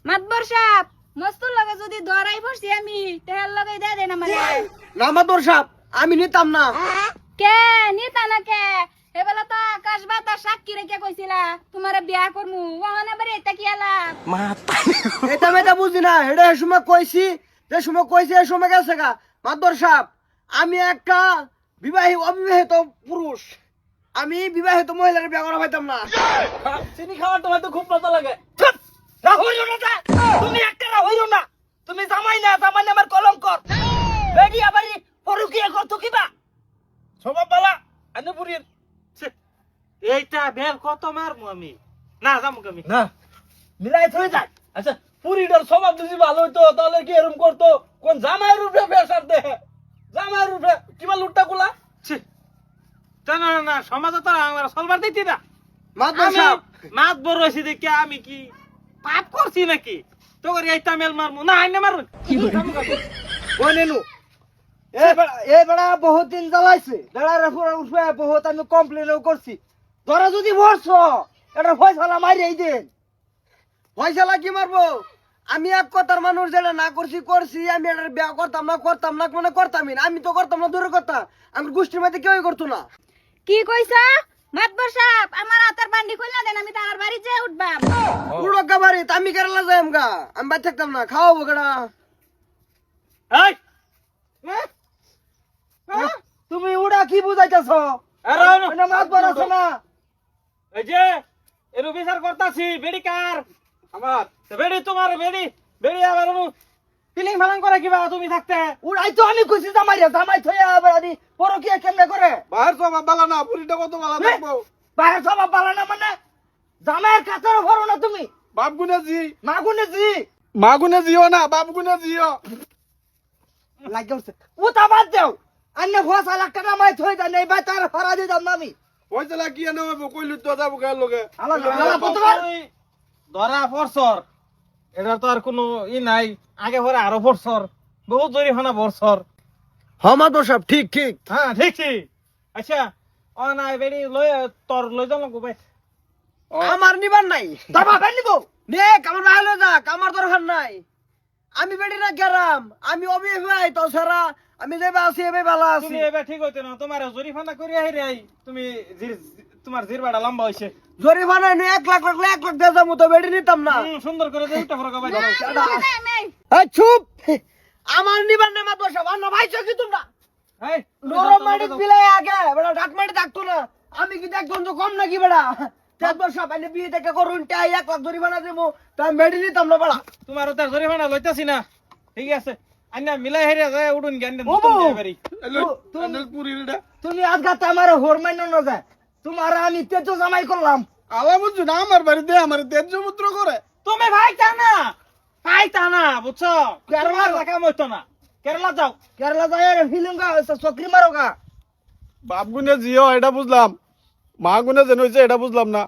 মাতবর সাহেব মস্তুর লগে যদি ধরাই পড়ছি আমি তেল লগে দে দেন আমারে না মাতবর সাহেব আমি নিতাম না। কে নিতা না কে এবেলা তো আকাশ বাতাস সাক্ষী রেখে কইছিলা তোমারে বিয়া করমু ওখানে বারে এটা কি আলা এটা মেটা বুঝি না, এটা এই সময় কইছি, যে সময় কইছি এই সময় গেছে গা। মাতবর সাহেব আমি একটা অবিবাহিত পুরুষ, আমি বিবাহিত মহিলার বিয়ে করা পাইতাম না। চিনি খাওয়ার তোমার তো খুব মজা লাগে। তুমি একটা হইও না, তুমি জামাই না, জামাই না আমার কলঙ্কর। বেডি আবারই পরকিয়া করতো কিবা স্বভাব বালা আনে পুরির এইটা বের কত মারমু আমি না যামু আমি না মিলাই থই যায়। আচ্ছা পুরিটার স্বভাব যদি ভালো হইতো তাহলে কি এরকম করতো? কোন জামাইয়ের উপরে প্রেসার দে, জামাইয়ের উপরে কিবা লুটটা গুলা না না না সমাজে তো আমার চলবার দিতি না। মাতবর সাহেব মাত বড় হয়েছি দেখে আমি কি পাপ করছি নাকি? তো করে এইটা মেল মারমু না আইনে মারুন ওই নেনু এ বেড়া বহুত দিন জ্বালাইছে, বেড়ার উঠবে বহুত আমি কমপ্লেনও করছি। তোরা যদি ভরছ এটা ফয়সালা মারিয়ে দেন। ফয়সালা কি মারবো? আমি এক কথার মানুষ, যেটা না করছি করছি, আমি এটা বিয়া করতাম না মানে করতামই না। আমি তো করতাম না, দূরে কথা, আমার গোষ্ঠীর মধ্যে কেউই করতো না। কি কইছা মাতবর সাহেব আমার হাতের বান্ডি কইলা দেন আমি তার বাড়ি যেয়ে উঠবাম উড়কা বাড়ি আমি কেরালা যাই আমগা, আমি বাদ থাকতাম না, খাওয়াবো কেডা? এই তুমি উড়া কি বুঝাইতেছ? মাছ বড় না। এই যে এর বিচার করতাছি বেড়ি কার আমার বেড়ি তোমার বেড়ি বেড়ি আবার ফিলিং ফালাং করে কিবা তুমি থাকতে উড়াই তো আমি খুশি জামাই থইয়া বেড়াদি পরকিয়া কেমনে করে? বাহির সব বালা না পুরিটা কত বালা থাকবো বাইরে সব বালা না মানে জামাইয়ের কাছেরও ভরো না তুমি। বাপ গুনে জি মা গুনে জিও না বাপ গুনে জিও লাগে উঠছে ও তা বাদ দাও। আন্নে ফসা লাখ টাকা মাই থই দেন, এই বাই তার ফরা দিতাম না আমি। পয়সা কি এনে কইলি তো যাবো কার লগে আলা প্রতিবার ধরা ফরসর এটা তো আর কোনো ই নাই, আগে পরে আরো ফরসর বহুত জরিমানা বর্ষর। হমা তো সব ঠিক ঠিক। হ্যাঁ ঠিক ঠিক। আচ্ছা ও নাই বেড়ি লই তোর লই যাও লাগবো ভাই আমার নিবার নাই, দাবা ফেল নিব নে, কামার ভালো যা, কামার দরকার নাই। আমি বেড়ি না গেরাম, আমি অবিবাহিত তো ছাড়া আমি যেবা আছি এবে ভালো আছি। তুমি এবার ঠিক হইতে না, তোমার জরিমানা করি আইরে আই তুমি তোমার জিরবাড়া লম্বা হইছে জরিমানা নে 1 লাখ 1 লাখ দিয়ে যাবো তো বেড়ি নিতাম না। সুন্দর করে দেই উঠা ফরকা ভাই এই চুপ, আমার নিবার না মাত্র সব না ভাই কি তোমরা এই নরম মাটি বিলাই আগে বেটা ডাক মাটি ডাকতো না। আমি কি দেখতাম তো কম নাকি বেটা? তারপর সব এনে বিয়ে থেকে করুন টাই 1 লাখ জরিমানা দেবো, তাই বেড়ি নিতাম না বেটা। তোমার তার জরিমানা লইতাছি না, ঠিক আছে আইনা মিলাই হেরে যায় উড়ুন জ্ঞান দেন ওবো, তুমি যাইবারি তুমি আজগাতে আমার হোর মাইন না যায়, তোমার আমি তেজ জামাই করলাম। আলা বুঝু না আমার বাড়িতে আমার তেজ সমুদ্র করে তুমি ভাইতা না বুঝছো? কেরালার রাখা মইতো না, কেরালা যাও। কেরালা যায় আর ফিলিংগা চকরি মারোগা। বাপ গুনে জিও এটা বুঝলাম, মা গুনে যেন হয়েছে এটা বুঝলাম না।